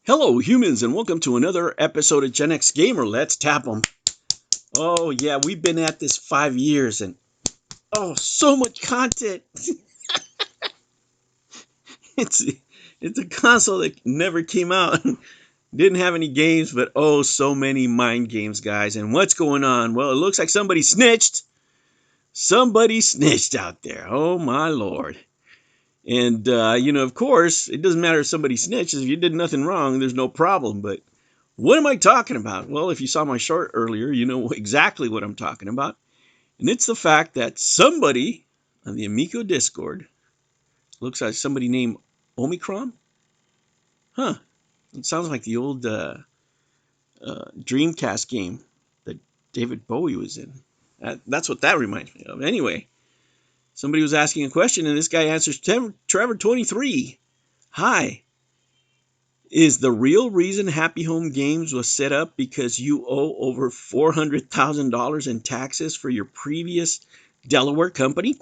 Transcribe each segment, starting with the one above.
Hello, humans, and welcome to another episode of Gen X Gamer. Let's tap them. Oh, yeah, we've been at this 5 years, and so much content. it's it's a console that never came out. Didn't have any games, but so many mind games, guys. And what's going on? Well, it looks like somebody snitched. Somebody snitched out there. Oh, my Lord. And, of course, it doesn't matter if somebody snitches. If you did nothing wrong, there's no problem. But what am I talking about? Well, if you saw my short earlier, you know exactly what I'm talking about. And it's the fact that somebody on the Amico Discord, looks like somebody named Omicron. Huh. It sounds like the old Dreamcast game that David Bowie was in. That's what that reminds me of. Anyway, somebody was asking a question, and this guy answers, Trevor23. Hi. Is the real reason Happy Home Games was set up because you owe over $400,000 in taxes for your previous Delaware company?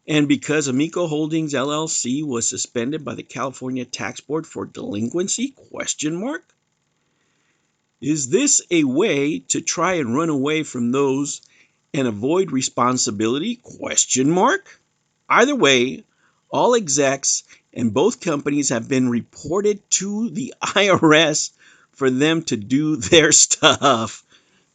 And because Amico Holdings LLC was suspended by the California Tax Board for delinquency? Is this a way to try and run away from those and avoid responsibility? Either way, all execs and both companies have been reported to the IRS for them to do their stuff.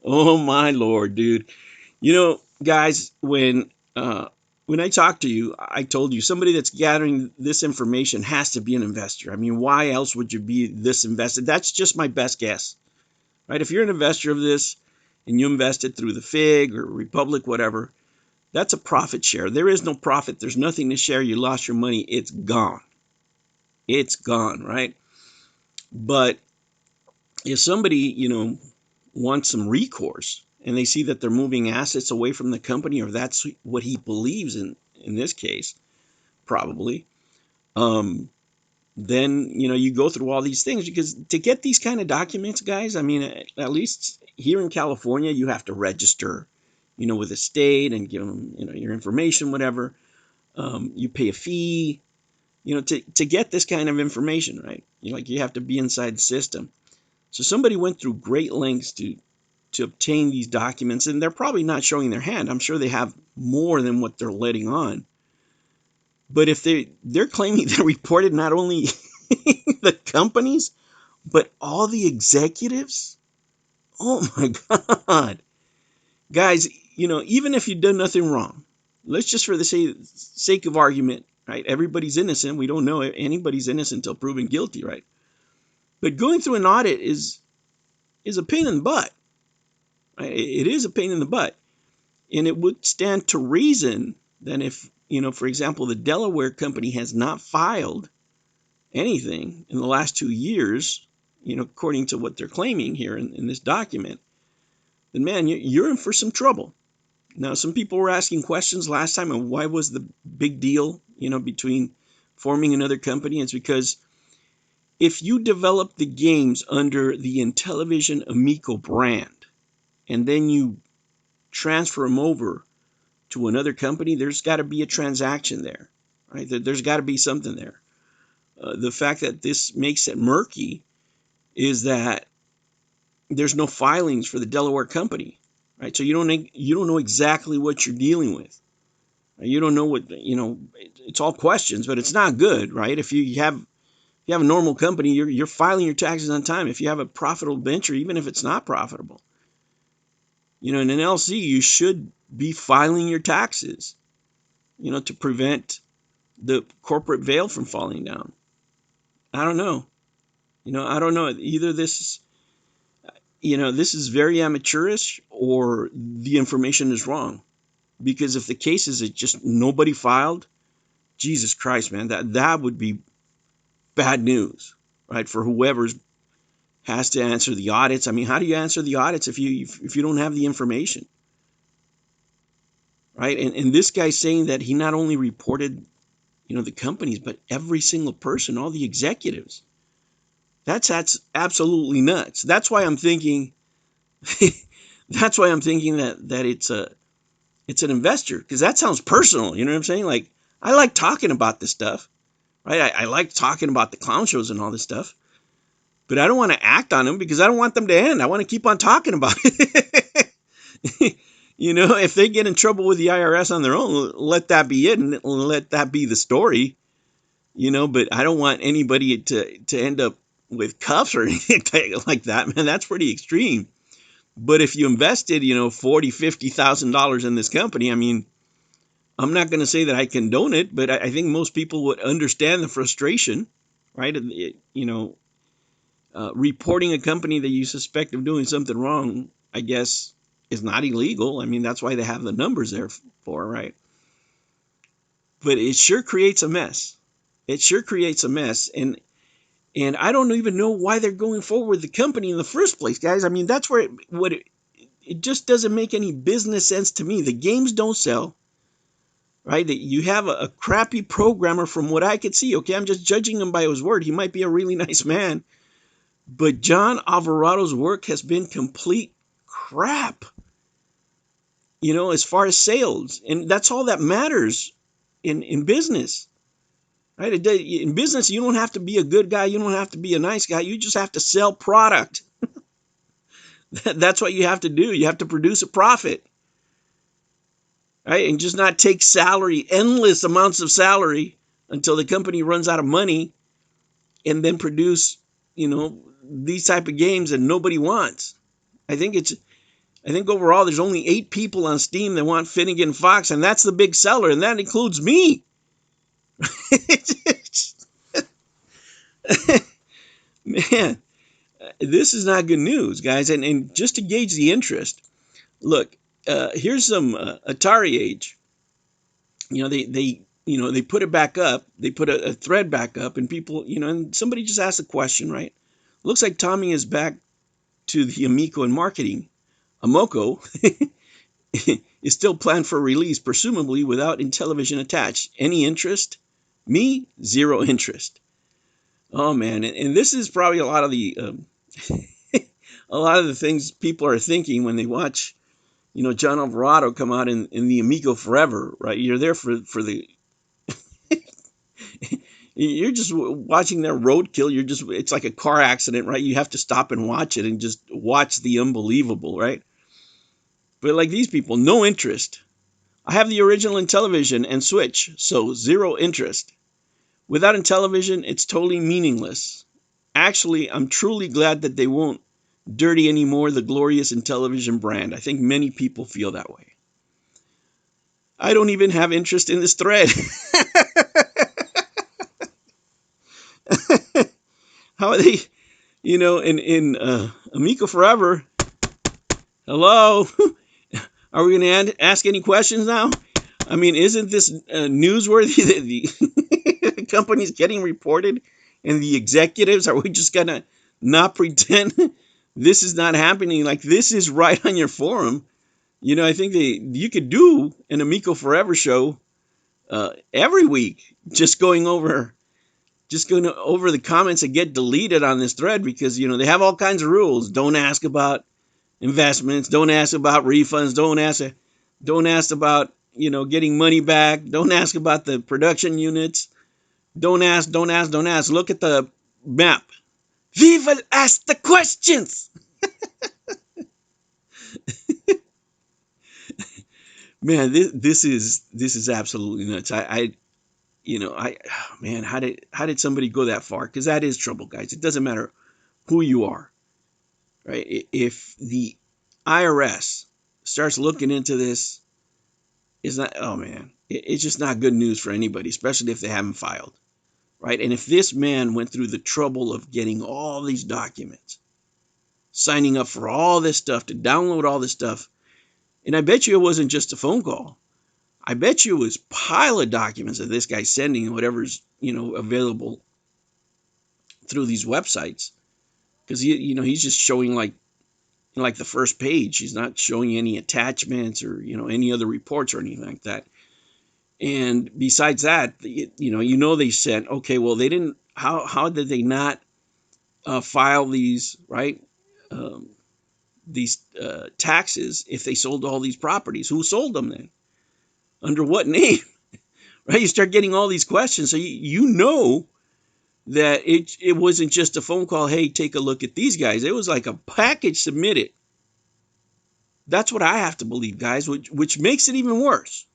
Oh my Lord, dude. You know, guys, when I talked to you, I told you somebody that's gathering this information has to be an investor. I mean, why else would you be this invested? That's just my best guess, right? If you're an investor of this and you invested through the FIG or Republic, whatever, that's a profit share. There is no profit. There's nothing to share. You lost your money. It's gone. It's gone, right? But if somebody, wants some recourse and they see that they're moving assets away from the company, or that's what he believes in this case, probably, then, you go through all these things, because to get these kind of documents, guys, I mean, at least here in California, you have to register, with the state and give them, your information, whatever. You pay a fee, to get this kind of information, right? You have to be inside the system. So somebody went through great lengths to obtain these documents, and they're probably not showing their hand. I'm sure they have more than what they're letting on. But if they're claiming they reported not only the companies, but all the executives, oh my God. Guys, even if you've done nothing wrong, let's just, for the sake of argument, right? Everybody's innocent. We don't know anybody's innocent until proven guilty, right? But going through an audit is a pain in the butt. Right? It is a pain in the butt. And it would stand to reason that if, for example, the Delaware company has not filed anything in the last 2 years, according to what they're claiming here in this document, then, man, you're in for some trouble. Now, some people were asking questions last time, and why was the big deal, between forming another company? It's because if you develop the games under the Intellivision Amico brand, and then you transfer them over to another company, there's got to be a transaction there, right? There's got to be something there. The fact that this makes it murky is that there's no filings for the Delaware company, right? So you don't know exactly what you're dealing with. You don't know what, it's all questions, but it's not good, right? If you have a normal company, you're filing your taxes on time. If you have a profitable venture, even if it's not profitable, in an LLC, you should be filing your taxes, to prevent the corporate veil from falling down. I don't know. I don't know. Either this is very amateurish, or the information is wrong. Because if the case is that just nobody filed, Jesus Christ, man, that would be bad news, right? For whoever has to answer the audits. I mean, how do you answer the audits if you don't have the information, right? And this guy's saying that he not only reported, the companies, but every single person, all the executives. That's absolutely nuts. That's why I'm thinking. That's why I'm thinking that it's an investor, because that sounds personal. You know what I'm saying? Like, I like talking about this stuff, right? I like talking about the clown shows and all this stuff. But I don't want to act on them because I don't want them to end. I want to keep on talking about it. If they get in trouble with the IRS on their own, let that be it and let that be the story. But I don't want anybody to end up with cuffs or anything like that, man. That's pretty extreme. But if you invested, $40,000, $50,000 in this company, I mean, I'm not going to say that I condone it, but I think most people would understand the frustration, right? Reporting a company that you suspect of doing something wrong, I guess, is not illegal. I mean, that's why they have the numbers there for, right? But it sure creates a mess. It sure creates a mess. And I don't even know why they're going forward with the company in the first place, guys. I mean, that's where it just doesn't make any business sense to me. The games don't sell, right? You have a crappy programmer from what I could see. Okay, I'm just judging him by his word. He might be a really nice man, but John Alvarado's work has been complete crap, as far as sales. And that's all that matters in business, right? In business, you don't have to be a good guy. You don't have to be a nice guy. You just have to sell product. That's what you have to do. You have to produce a profit, right? And just not take salary, endless amounts of salary until the company runs out of money, and then produce, these type of games that nobody wants. I think overall there's only 8 people on Steam that want Finnegan Fox, and that's the big seller, and that includes me. Man, this is not good news, guys. And just to gauge the interest, look, here's some Atari Age. They put it back up. They put a thread back up, and people, and somebody just asked a question, right? Looks like Tommy is back to the Amico and marketing. Amico is still planned for release, presumably without Intellivision attached. Any interest? Me, zero interest. Oh man, and this is probably a lot of the things people are thinking when they watch, John Alvarado come out in the Amico Forever, right? You're there for the you're just watching their roadkill. It's like a car accident, right? You have to stop and watch it and just watch the unbelievable, right? But like these people, no interest. I have the original Intellivision and Switch, so zero interest. Without Intellivision, it's totally meaningless. Actually, I'm truly glad that they won't dirty anymore the glorious Intellivision brand. I think many people feel that way. I don't even have interest in this thread. How are they, in Amico Forever? Hello? Are we going to ask any questions now? I mean, isn't this newsworthy that the company's getting reported and the executives? Are we just going to not pretend this is not happening? Like, this is right on your forum. I think you could do an Amico Forever show every week, just going over the comments that get deleted on this thread, because they have all kinds of rules. Don't ask about investments. Don't ask about refunds. Don't ask about getting money back. Don't ask about the production units. Don't ask. Look at the map. We will ask the questions. Man, this is absolutely nuts. Man, how did somebody go that far? Because that is trouble, guys. It doesn't matter who you are, right? If the IRS starts looking into this, it's not. Oh man, it's just not good news for anybody, especially if they haven't filed, right? And if this man went through the trouble of getting all these documents, signing up for all this stuff, to download all this stuff, and I bet you it wasn't just a phone call. I bet you it was pile of documents that this guy's sending, whatever's available through these websites, because he's just showing like the first page. He's not showing any attachments or any other reports or anything like that. And besides that, they sent, okay, well, they didn't. How did they not file these, right? These taxes if they sold all these properties? Who sold them then? Under what name? Right? You start getting all these questions, so that it wasn't just a phone call, hey, take a look at these guys. It was like a package submitted. That's what I have to believe, guys, which makes it even worse,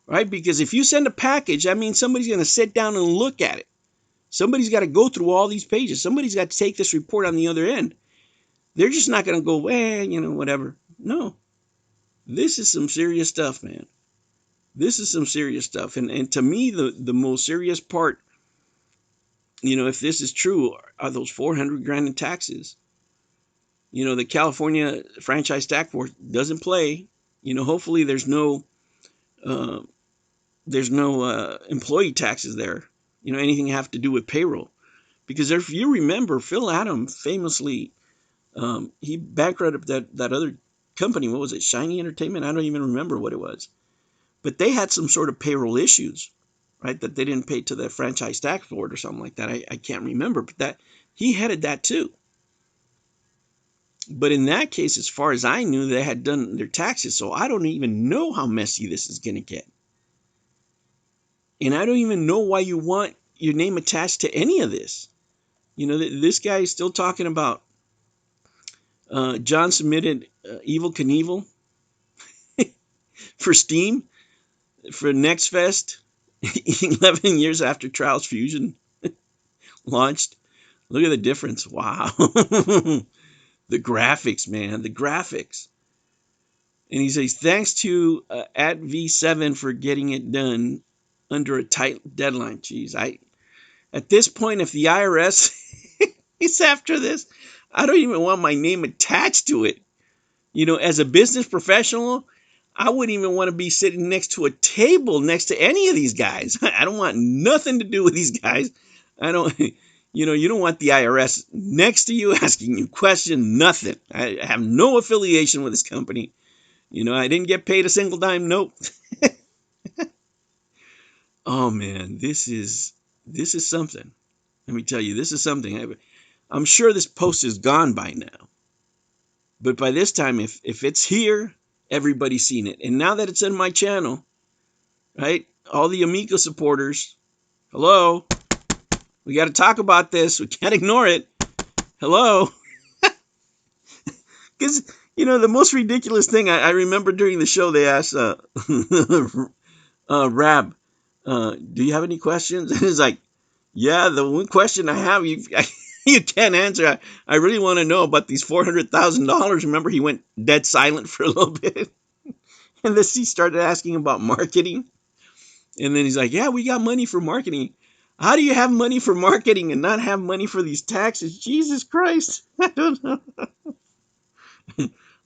right? Because if you send a package, that means somebody's going to sit down and look at it. Somebody's got to go through all these pages. Somebody's got to take this report on the other end. They're just not going to go, whatever. No, this is some serious stuff, man. This is some serious stuff. And to me, the most serious part, if this is true, are those 400 grand in taxes. The California Franchise Tax Board doesn't play. Hopefully there's no employee taxes there. Anything have to do with payroll. Because if you remember, Phil Adams famously, he bankrupted that other company. What was it? Shiny Entertainment? I don't even remember what it was. But they had some sort of payroll issues, right? That they didn't pay to the Franchise Tax Board or something like that. I can't remember. But that he headed that too. But in that case, as far as I knew, they had done their taxes. So I don't even know how messy this is going to get. And I don't even know why you want your name attached to any of this. This guy is still talking about John submitted Evil Knievel for Steam for Next Fest 11 years after Trials Fusion launched. Look at the difference. Wow. The graphics, man. The graphics. And he says, thanks to at V7 for getting it done under a tight deadline. Jeez, at this point, if the IRS is after this, I don't even want my name attached to it. As a business professional, I wouldn't even want to be sitting next to a table next to any of these guys. I don't want nothing to do with these guys. I don't, you don't want the IRS next to you asking you questions, nothing. I have no affiliation with this company. I didn't get paid a single dime. Nope. Oh man, this is something. Let me tell you, this is something. I'm sure this post is gone by now. But by this time, if it's here, everybody's seen it. And now that it's in my channel, right? All the Amico supporters, hello, we got to talk about this. We can't ignore it. Hello. Because, the most ridiculous thing, I remember during the show, they asked Rab, do you have any questions? And it's like, yeah, the one question I have, you can't answer. I really want to know about these $400,000. Remember, he went dead silent for a little bit. And then he started asking about marketing. And then he's like, yeah, we got money for marketing. How do you have money for marketing and not have money for these taxes? Jesus Christ. I don't know.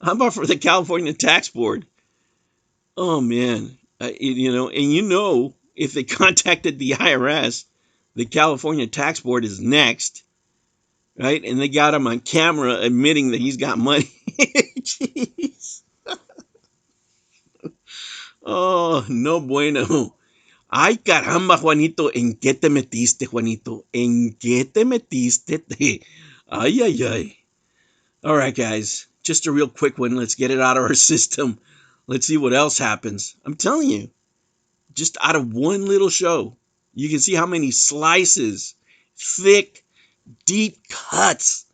How about for the California Tax Board? Oh, man. If they contacted the IRS, the California Tax Board is next, right? And they got him on camera admitting that he's got money. Jeez. Oh, no bueno. Ay, caramba, Juanito, ¿en qué te metiste, Juanito? ¿En qué te metiste? Ay, ay, ay. All right, guys, just a real quick one. Let's get it out of our system. Let's see what else happens. I'm telling you, just out of one little show, you can see how many slices, thick, deep cuts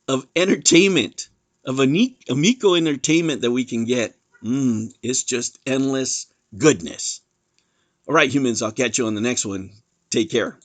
of entertainment, of Amico entertainment that we can get. It's just endless goodness. All right, humans, I'll catch you on the next one. Take care.